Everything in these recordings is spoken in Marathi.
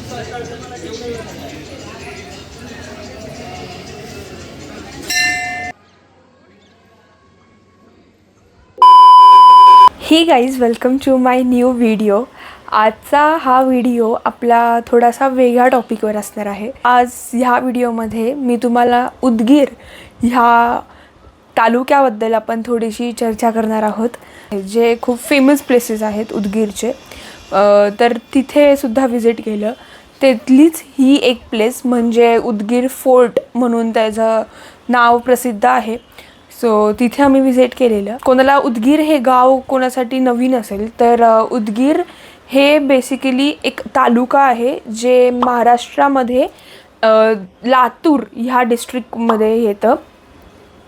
हे guys, welcome to my new video. आजचा हा व्हिडिओ आपला थोडासा वेगळ्या टॉपिकवर असणार आहे। आज ह्या व्हिडिओमध्ये मी तुम्हाला उदगीर ह्या तालुक्याबद्दल आपण थोडीशी चर्चा करणार आहोत, जे खूप फेमस प्लेसेस आहेत उदगीरचे। तर तिथे सुद्धा विजिट केलं। तिथलीच ही एक प्लेस म्हणजे उदगीर फोर्ट म्हणून त्याचं नाव प्रसिद्ध आहे। सो तिथे आम्ही विजिट केलेलं। कोणाला उदगीर हे गाव कोणासाठी नवीन असेल तर उदगीर हे बेसिकली एक तालुका आहे जे महाराष्ट्रामध्ये लातूर ह्या डिस्ट्रिक्टमध्ये येतं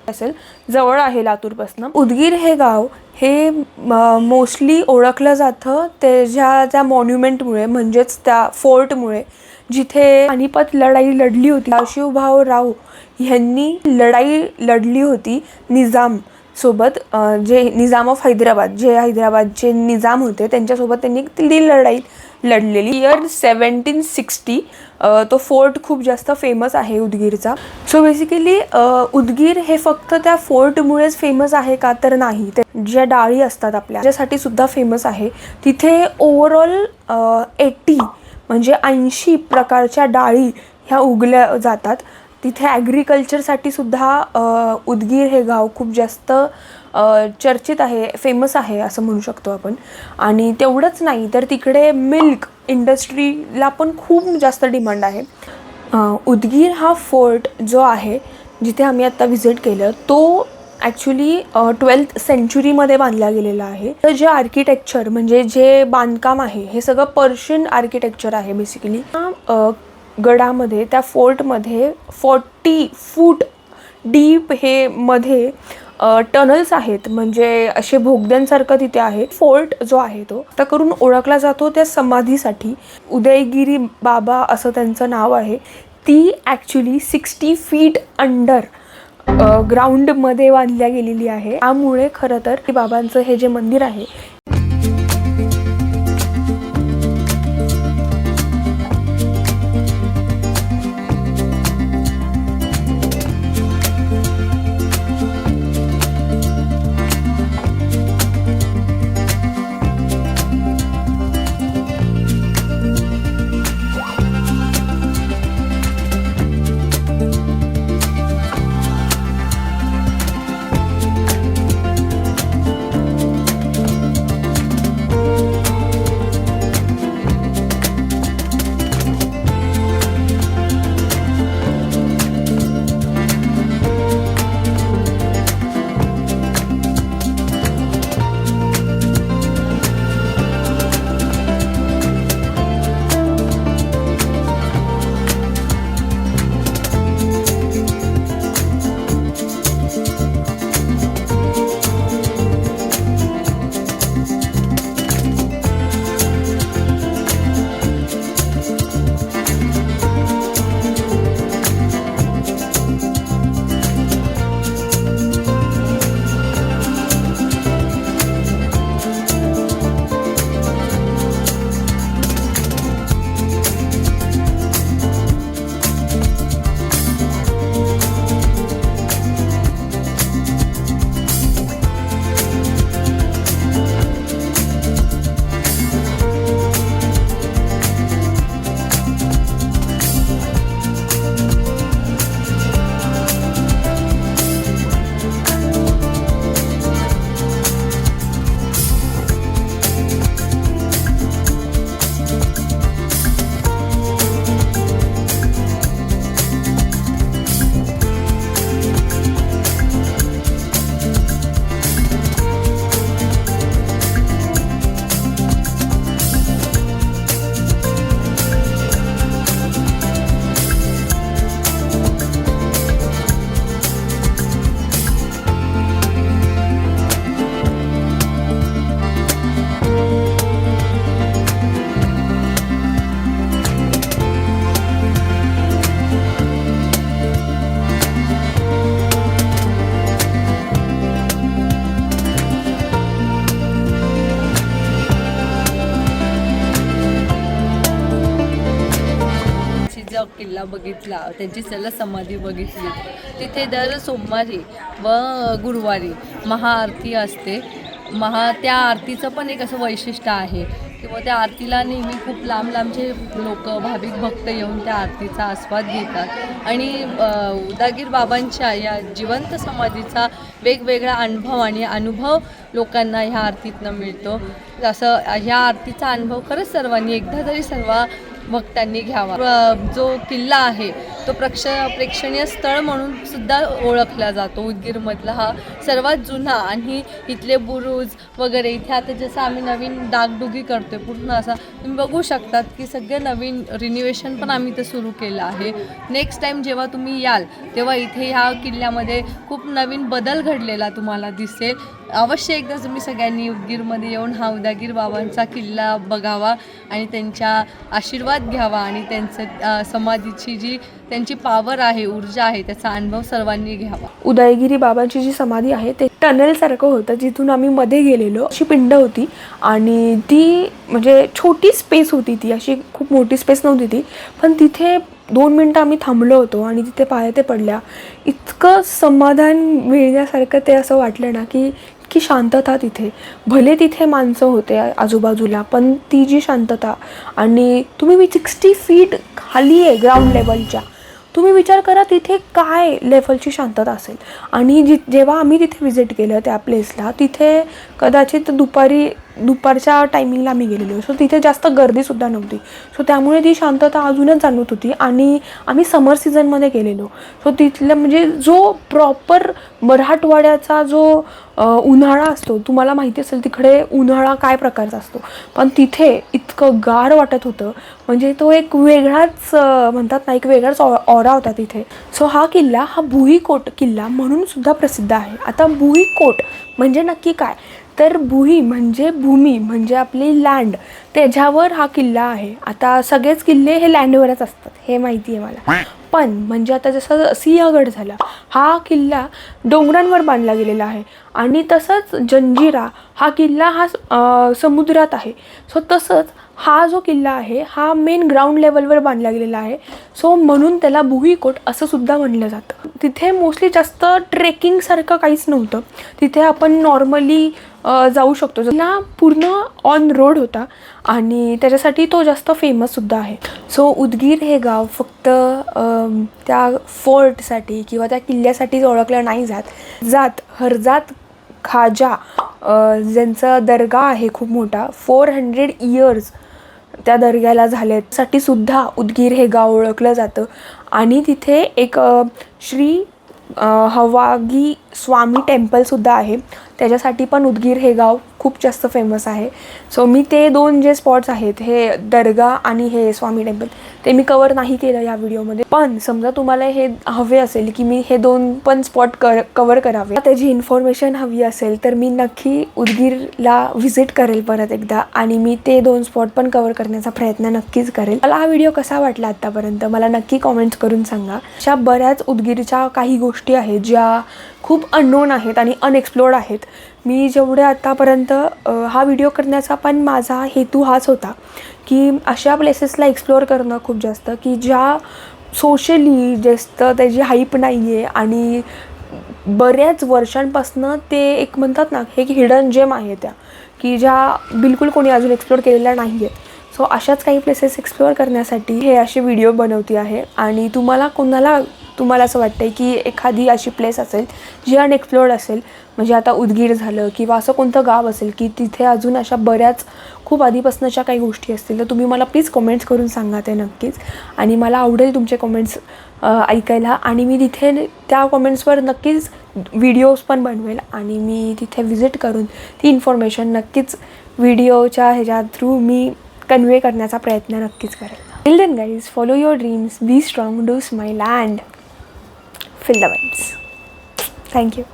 असेल, जवळ आहे लातूरपासून। उदगीर हे गाव हे मोस्टली ओळखलं जातं त्या मॉन्युमेंटमुळे, म्हणजेच त्या फोर्टमुळे, जिथे पानिपत लढाई लढली होती। शिवभाऊ राव यांनी लढाई लढली होती निजाम सोबत, जे निजाम ऑफ हैदराबाद, जे हैदराबादचे निजाम होते त्यांच्यासोबत त्यांनी ती लढाई लढलेली। इयर 1760 तो फोर्ट खूप जास्त फेमस आहे उदगीरचा। सो बेसिकली उदगीर हे फक्त त्या फोर्टमुळेच फेमस आहे का तर नाही, ज्या डाळी असतात आपल्या त्याच्यासाठी सुद्धा फेमस आहे। तिथे ओव्हरऑल 80 म्हणजे 80 प्रकारच्या डाळी ह्या उगल्या जातात। तिथे ॲग्रिकल्चरसाठी सुद्धा उदगीर हे गाव खूप जास्त चर्चित आहे, फेमस आहे असं म्हणू शकतो आपण। आणि तेवढंच नाही तर तिकडे मिल्क इंडस्ट्रीला पण खूप जास्त डिमांड आहे। उदगीर हा फोर्ट जो आहे जिथे आम्ही आत्ता व्हिजिट केलं, तो ॲक्च्युली 12th सेंचुरीमध्ये बांधला गेलेला आहे। तर जे आर्किटेक्चर म्हणजे जे बांधकाम आहे हे सगळं पर्शियन आर्किटेक्चर आहे बेसिकली। गडामध्ये त्या फोर्टमध्ये 40 फूट डीप हे मध्ये टनल्स आहेत, म्हणजे असे भोगद्यांसारखं तिथे आहे। फोर्ट जो आहे तो आता करून ओळखला जातो त्या समाधीसाठी, उदयगिरी बाबा असं त्यांचं नाव आहे। ती ॲक्च्युली 60 फीट अंडर ग्राउंडमध्ये बांधल्या गेलेली आहे। त्यामुळे खरं तर बाबांचं हे जे मंदिर आहे किल्ला बघितला, त्यांची समाधी बघितली, तिथे दर सोमवारी व गुरुवारी महाआरती असते. त्या आरतीचं पण एक असं वैशिष्ट्य आहे किंवा त्या आरतीला नेहमी खूप लांब लांबचे लोक, भाविक भक्त येऊन त्या आरतीचा आस्वाद घेतात आणि उदागीर बाबांच्या या जिवंत समाधीचा वेगवेगळा अनुभव लोकांना ह्या आरतीतनं मिळतो. असं ह्या आरतीचा अनुभव खरंच सर्वांनी एकदा तरी सर्व भक्तांनी घ्यावा. जो किल्ला आहे तो प्रेक्षणीय स्थळ म्हणून सुद्धा ओळखला जातो. उदगीरमधला हा सर्वात जुना आणि इथले बुरुज वगैरे, इथे आता जसं आम्ही नवीन डागडुगी करतोय पूर्ण असा तुम्ही बघू शकतात की सगळे नवीन रिन्युवेशन पण आम्ही इथं सुरू केलं आहे. नेक्स्ट टाईम जेव्हा तुम्ही याल तेव्हा इथे ह्या किल्ल्यामध्ये खूप नवीन बदल घडलेला तुम्हाला दिसेल. अवश्य एकदा तुम्ही सगळ्यांनी उदगीरमध्ये येऊन हा उदागीर बाबांचा किल्ला बघावा आणि त्यांच्या आशीर्वाद घ्यावा आणि त्यांचं समाधीची जी त्यांची पावर आहे, ऊर्जा आहे, त्याचा अनुभव सर्वांनी घ्यावा. उदयगिरी बाबांची जी समाधी आहे ते टनेलसारखं होतं, जिथून आम्ही मध्ये गेलेलो. अशी पिंड होती आणि ती म्हणजे छोटी स्पेस होती, ती अशी खूप मोठी स्पेस नव्हती ती, पण तिथे 2 मिनटं आम्ही थांबलो होतो आणि तिथे पाया ते पडल्या. इतकं समाधान मिळण्यासारखं ते असं वाटलं ना की शांतता तिथे, भले तिथे माणसं होते आजूबाजूला, पण ती जी शांतता. आणि तुम्ही 60 फीट खाली आहे ग्राउंड लेवलच्या, तुम्ही विचार करा तिथे काय लेवलची शांतता असेल. आणि जेव्हा आम्ही तिथे व्हिजिट केलं त्या प्लेसला, तिथे कदाचित दुपारच्या टायमिंगला आम्ही गेलेलो, सो तिथे जास्त गर्दीसुद्धा नव्हती. सो त्यामुळे ती शांतता अजूनच जाणवत होती. आणि आम्ही समर सीझनमध्ये गेलेलो, सो तिथलं म्हणजे जो प्रॉपर मराठवाड्याचा जो उन्हाळा असतो, तुम्हाला माहिती असेल तिकडे उन्हाळा काय प्रकारचा असतो, पण तिथे इतकं गार वाटत होतं. म्हणजे तो एक वेगळाच म्हणतात ना, एक वेगळाच ऑरा होता तिथे. सो हा किल्ला हा भुईकोट किल्ला म्हणून सुद्धा प्रसिद्ध आहे. आता भुईकोट म्हणजे नक्की काय, तर भुई म्हणजे भूमी, म्हणजे आपली लँड, त्याच्यावर हा किल्ला आहे. आता सगळेच किल्ले हे लँडवरच असतात हे माहिती आहे मला, पण म्हणजे आता जसं सिंहगड झाला, हा किल्ला डोंगरांवर बांधला गेलेला आहे. आणि तसंच जंजिरा हा किल्ला हा समुद्रात आहे. सो तसंच हा जो किल्ला आहे हा मेन ग्राउंड लेवलवर बांधला गेलेला आहे. सो म्हणून त्याला भुईकोट असं सुद्धा म्हणलं जातं. तिथे मोस्टली जास्त ट्रेकिंगसारखं काहीच नव्हतं. तिथे आपण नॉर्मली जाऊ शकतो. ज्याला पूर्ण ऑन रोड होता आणि त्याच्यासाठी तो जास्त फेमससुद्धा आहे. सो उदगीर हे गाव फक्त त्या फोर्टसाठी किंवा त्या किल्ल्यासाठीच ओळखलं नाही जात. हरजात खाजा ज्यांचा दर्गा आहे खूप मोठा, 400 इयर्स त्या दर्ग्याला झाल्यासाठी सुद्धा उदगीर हे गाव ओळखलं जातं. आणि तिथे एक श्री हवागी स्वामी टेम्पलसुद्धा आहे, त्याच्यासाठी पण उदगीर हे गाव खूप जास्त फेमस आहे. सो मी ते 2 जे स्पॉट्स आहेत, हे दर्गा आणि हे स्वामी टेम्पल, ते मी कवर नाही केलं या व्हिडिओमध्ये. पण समजा तुम्हाला हे हवे असेल की मी हे 2 पण स्पॉट कवर करावे, त्याची इन्फॉर्मेशन हवी असेल, तर मी नक्की उदगीरला व्हिजिट करेल परत एकदा आणि मी ते 2 स्पॉट पण कवर करण्याचा प्रयत्न नक्कीच करेल. मला हा व्हिडिओ कसा वाटला आत्तापर्यंत मला नक्की कॉमेंट्स करून सांगा. अशा बऱ्याच उदगीरच्या काही गोष्टी आहेत ज्या खूप अननोन आहेत आणि अनएक्सप्लोर्ड आहेत. मी जेवढे आत्तापर्यंत हा व्हिडिओ करण्याचा पण माझा हेतू हाच होता की अशा प्लेसेसला एक्सप्लोअर करणं खूप जास्त, की ज्या सोशली जास्त त्याची हाईप नाही आहे आणि बऱ्याच वर्षांपासनं ते एक म्हणतात ना, हे हिडन जेम आहे त्या, की ज्या बिलकुल कोणी अजून एक्सप्लोअर केलेल्या नाही आहेत. सो अशाच काही प्लेसेस एक्सप्लोअर करण्यासाठी हे असे व्हिडिओ बनवते आहे. आणि तुम्हाला असं वाटतं आहे की एखादी अशी प्लेस असेल जी अनएक्सप्लोर्ड असेल, म्हणजे आता उदगीर झालं किंवा असं कोणतं गाव असेल की तिथे अजून अशा बऱ्याच खूप आधीपासूनच्या काही गोष्टी असतील, तर तुम्ही मला प्लीज कमेंट्स करून सांगा ते नक्कीच. आणि मला आवडेल तुमचे कमेंट्स ऐकायला आणि मी तिथे त्या कमेंट्सवर नक्कीच व्हिडिओज पण बनवेल आणि मी तिथे व्हिजिट करून ती इन्फॉर्मेशन नक्कीच व्हिडिओच्या ह्याच्या थ्रू मी कन्वे करण्याचा प्रयत्न नक्कीच करेल. Till then guys, follow your dreams, be strong, do smile and fill the vents. Thank you.